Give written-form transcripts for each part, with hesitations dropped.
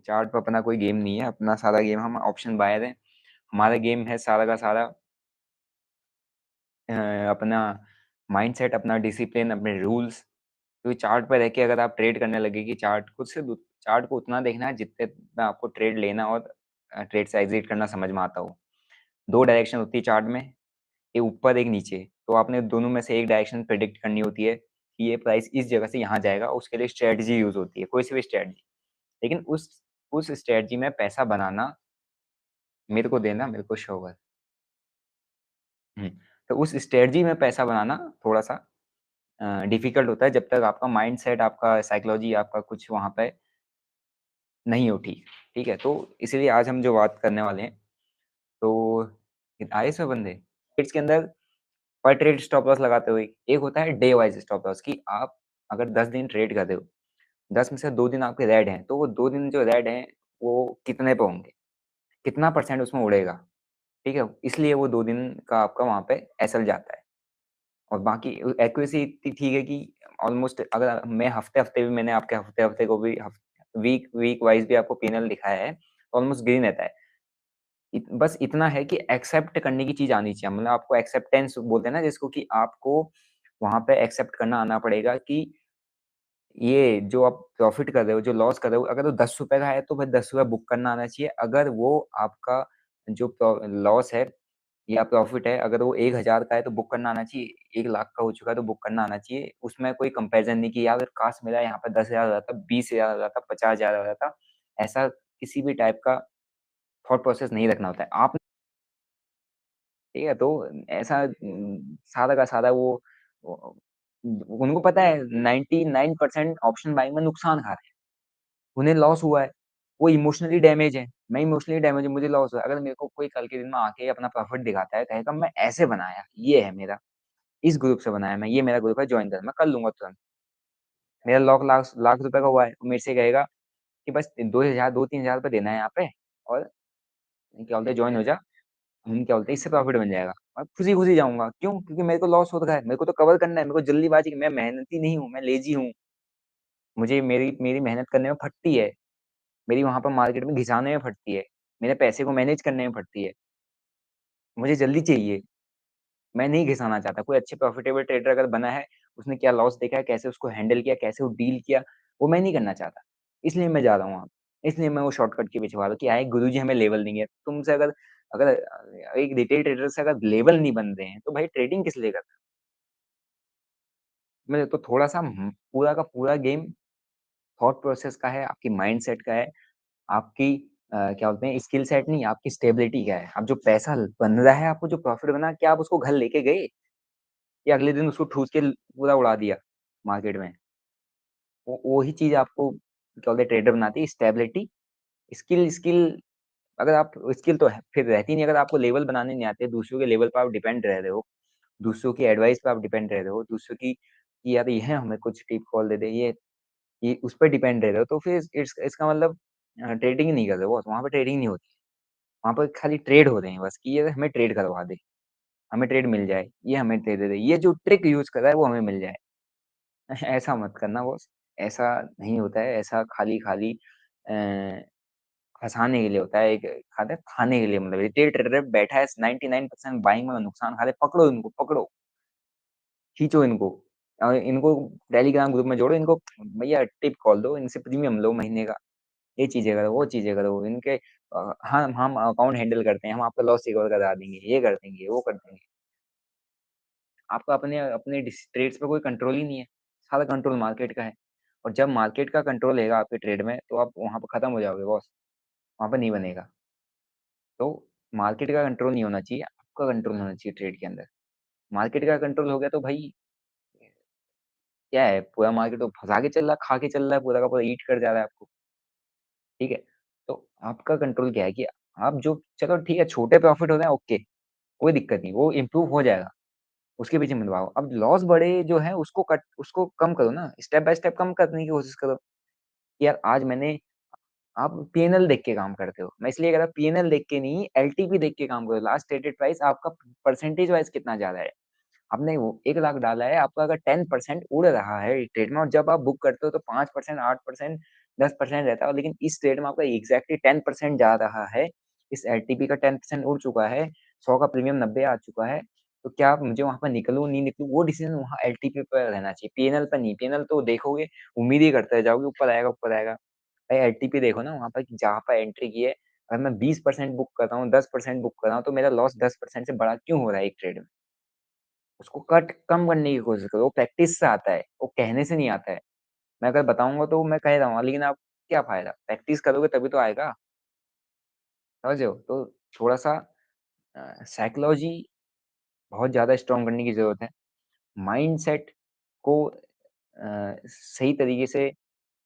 Chart पे अपना कोई गेम नहीं है, अपना सारा गेम हम ऑप्शन बायर है। हमारा गेम है सारा का सारा अपना माइंडसेट, अपना डिसिप्लिन, अपने रूल्स। तो चार्ट पे रह के अगर आप ट्रेड करने लगे कि चार्ट को उतना देखना है जितने में आपको ट्रेड लेना और ट्रेड से एग्जिट करना समझ में आता हो। 2 डायरेक्शन होती है चार्ट में, एक ऊपर एक नीचे। तो आपने दोनों में से एक डायरेक्शन प्रेडिक्ट करनी होती है कि ये प्राइस इस जगह से यहाँ जाएगा, उसके लिए स्ट्रेटजी यूज़ होती है, कोई सी भी स्ट्रेटजी। लेकिन उस स्ट्रेटजी में पैसा बनाना मेरे को देना, मेरे को शो कर। हुँ, तो उस स्ट्रेटजी में पैसा बनाना थोड़ा-सा डिफ़िकल्ट होता है जब तक आपका माइंडसेट, आपका साइकोलॉजी, आपका कुछ वहाँ पे नहीं हो ठीक है? तो इसीलिए आज हम जो बात करने वाले हैं, तो आए इसमें बंदे? ट्रेड्स के अंदर पर ट्रेड स्टॉप लॉस लगाते हुए, एक होता है डे वाइज़ स्टॉप लॉस कि आप अगर 10 दिन ट्रेड कर रहे हो, 10 में से 2 दिन आपके रेड हैं, तो वो 2 दिन जो रेड हैं, वो कितने पे होंगे? कितना परसेंट उसमें उड़ेगा, ठीक है? इसलिए वो 2 दिन का आपका वहाँ पे एसएल जाता है। और बाकी एक्यूरेसी इतनी ठीक है कि ऑलमोस्ट अगर मैं हफ्ते-हफ्ते भी मैंने आपके हफ्ते-हफ्ते को भी वीक वीक वाइज़ भी आपको P&L दिखाया है, ऑलमोस्ट ग्रीन रहता है। बस इतना है कि एक्सेप्ट करने की चीज़ आनी चाहिए, मतलब आपको एक्सेप्टेंस बोलते हैं ना जिसको, कि आपको वहाँ पे एक्सेप्ट करना आना पड़ेगा कि ये जो आप प्रॉफ़िट कर रहे हो, जो लॉस कर रहे हो, अगर वो ₹10 का है तो भाई ₹10 बुक करना आना चाहिए। अगर वो आपका जो लॉस है या प्रॉफ़िट है, अगर वो 1000 का है तो बुक करना आना चाहिए, 1 लाख का हो चुका है तो बुक करना आना चाहिए। उसमें कोई कंपैरिज़न नहीं कि यार काश मेरा यहाँ पे 10,000 हो जाता, 20,000 हो जाता, 50,000 हो जाता। ऐसा किसी भी टाइप का थॉट प्रोसेस नहीं रखना होता है। आप ठीक है, तो ऐसा सादा का सादा वो उनको पता है 99% ऑप्शन बाइंग में नुकसान खा रहे हैं। उन्हें लॉस हुआ है, वो इमोशनली डैमेज है, मैं इमोशनली डैमेज हूँ, मुझे लॉस हुआ है। अगर मेरे को कोई कल के दिन में आके अपना प्रॉफिट दिखाता है, कहेगा मैं ऐसे बनाया, ये है मेरा, इस ग्रुप से बनाया मैं, ये मेरा ग्रुप है, जॉइन कर, मैं कर लूँगा तुरंत। मेरा लॉक लाख लाख रुपए का हुआ है, वो मेरे से कहेगा कि बस 2000 2-3000 रुपए देना है यहाँ पे और क्या बोलते हैं जॉइन हो जा। क्या बोलते हैं इससे प्रॉफिट बन जाएगा। मैं खुशी-खुशी जाऊँगा, क्यों? क्योंकि मेरे को लॉस हो रहा है, मेरे को तो कवर करना है, मेरे को जल्दीबाज़ी, मैं मेहनती नहीं हूँ, मैं लेज़ी हूँ। मुझे मेरी मेरी मेहनत करने में फटती है, मेरी वहाँ पर मार्केट में घिसाने में फटती है, मेरे पैसे को मैनेज करने में फटती है। मुझे जल्दी चाहिए, मैं नहीं घिसाना चाहता। कोई अच्छे प्रॉफिटेबल ट्रेडर अगर बना है, उसने क्या लॉस देखा है, कैसे उसको हैंडल किया, कैसे वो डील किया, वो मैं नहीं करना चाहता। इसलिए मैं जा रहा हूँ वहाँ पे। इसलिए मैं वो शॉर्टकट के पीछे भाग रहा हूँ कि आए गुरुजी हमें लेवल देंगे। तुमसे अगर अगर एक रिटेल ट्रेडर से अगर लेवल नहीं बन रहे हैं, तो भाई ट्रेडिंग किस लिए कर रहे हो? मैं तो थोड़ा-सा पूरा का पूरा गेम थॉट प्रोसेस का है, आपकी माइंडसेट का है, आपकी क्या बोलते हैं स्किल सेट नहीं, आपकी स्टेबिलिटी क्या है? अब जो पैसा बन रहा है, आपको जो प्रॉफिट बना, क्या आप उसको घर लेके गए? या अगले दिन उसको ठूस के पूरा उड़ा दिया मार्केट में? वो वही चीज़ आपको क्या बोलते हैं ट्रेडर बनाती है, स्टेबिलिटी, स्किल स्किल अगर आप स्किल तो है फिर रहती नहीं, अगर आपको लेवल बनाने नहीं आते, दूसरों के लेवल पे आप डिपेंड रह रहे हो, दूसरों की एडवाइस पे आप डिपेंड रह रहे हो, दूसरों की कि यार ये हमें कुछ टिप कॉल दे दे, ये उस पे डिपेंड रह रहे हो, तो फिर इसका मतलब ट्रेडिंग ही नहीं कर रहे हो बॉस, वहाँ पे ट्रेडिंग नहीं होती। वहाँ पे खाली ट्रेड हो रहे हैं बस कि ये हमें ट्रेड करवा दे, हमें ट्रेड मिल जाए, ये हमें दे दे, ये जो ट्रिक यूज़ कर रहा है वो हमें मिल जाए। ऐसा मत करना बॉस, ऐसा नहीं होता है, ऐसा खाली-खाली अ, फँसाने के लिए होता है, एक खाते हैं खाने के लिए, मतलब रिटेल ट्रेडर बैठा है 99% बाइंग में नुकसान खा रहे हैं, पकड़ो इनको, पकड़ो, खींचो इनको। इनको टेलीग्राम ग्रुप में जोड़ो, इनको भैया टिप कॉल दो, इनसे प्रीमियम लो महीने का, ये चीज़ें करो, वो चीज़ें करो, इनके हम अकाउंट हैंडल करते हैं, हम आपका लॉस रिकवर करा देंगे, ये कर देंगे, वो कर देंगे। आपका अपने अपने ट्रेड्स पे कोई कंट्रोल ही नहीं है, सारा कंट्रोल मार्केट का है। और जब मार्केट का कंट्रोल रहेगा आपके ट्रेड में, तो आप वहाँ पे खत्म हो जाओगे बॉस, वहाँ पे नहीं बनेगा। तो मार्केट का कंट्रोल नहीं होना चाहिए, आपका कंट्रोल होना चाहिए ट्रेड के अंदर। मार्केट का कंट्रोल हो गया तो भाई क्या है, पूरा मार्केट तो फँसा के चल रहा है, खा के चल रहा है, पूरा का पूरा ईट कर जा रहा है आपको, ठीक है? तो आपका कंट्रोल क्या है कि आप जो चलो ठीक है, छोटे प्रॉफिट हो रहे हैं, ओके, कोई दिक्कत नहीं, वो इम्प्रूव हो जाएगा, उसके पीछे मत भागो। अब लॉस बड़े जो है उसको कम करो ना, स्टेप बाय स्टेप कम करने की कोशिश करो। कि यार आज मैंने आप पीएनएल देख के काम करते हो। मैं इसलिए कह रहा हूँ पीएनएल देख के नहीं, एलटीपी देख के काम करो। लास्ट ट्रेडेड प्राइस आपका परसेंटेज वाइज़ कितना जा रहा है। आपने वो 1 लाख डाला है, आपका अगर 10% उड़ रहा है ट्रेड में और जब आप बुक करते हो तो 5% 8% 10% रहता है, और लेकिन इस ट्रेड में आपका एग्ज़ैक्टली 10% जा रहा है। इस एलटीपी का 10% उड़ चुका है, 100 का प्रीमियम 90 आ चुका है, तो क्या मुझे वहाँ पर निकलूँ, नहीं निकलूँ, वो डिसीज़न वहाँ एलटीपी पे रहना चाहिए, पीएनएल पे नहीं। पीएनएल तो देखोगे, उम्मीद ही करते रह जाओगे, ऊपर आएगा, ऊपर आएगा। भाई एलटीपी देखो ना वहाँ पर कि जहाँ पर एंट्री की है, अगर मैं 20% बुक कर रहा हूँ, 10% बुक कर रहा हूँ, तो मेरा लॉस 10% से बड़ा क्यों हो रहा है एक ट्रेड में? उसको कम करने की कोशिश करो, वो प्रैक्टिस से आता है, वो कहने से नहीं आता है। मैं अगर बताऊँगा तो मैं कह रहूँगा, लेकिन आप क्या फ़ायदा? प्रैक्टिस करोगे तभी तो आएगा, समझ रहे हो? तो थोड़ा-सा साइकोलॉजी बहुत ज़्यादा स्ट्रॉन्ग करने की ज़रूरत है। माइंडसेट को सही तरीके से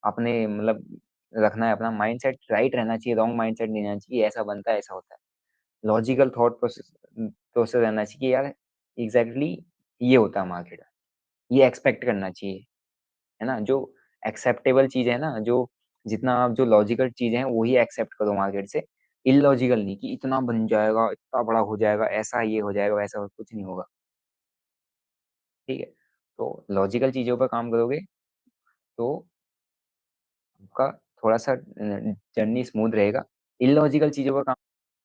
आपने मतलब रखना है, अपना माइंडसेट राइट रहना चाहिए, रॉन्ग माइंडसेट नहीं रहना चाहिए, ऐसा बनता है, ऐसा होता है। लॉजिकल थॉट प्रोसेस रहना चाहिए कि यार एग्ज़ैक्टली ये होता है मार्केट में, ये एक्सपेक्ट करना चाहिए, है ना? जो एक्सेप्टेबल चीज़ है ना, जो जितना आप जो लॉजिकल चीज़ें हैं, वही एक्सेप्ट करो मार्केट से। इल्लॉजिकल नहीं कि इतना बन जाएगा, इतना बड़ा हो जाएगा, ऐसा ये हो जाएगा, वैसा कुछ नहीं होगा, ठीक है? तो लॉजिकल चीज़ों पर काम करोगे, तो आपका थोड़ा-सा जर्नी स्मूथ रहेगा। इल्लॉजिकल चीज़ों पर काम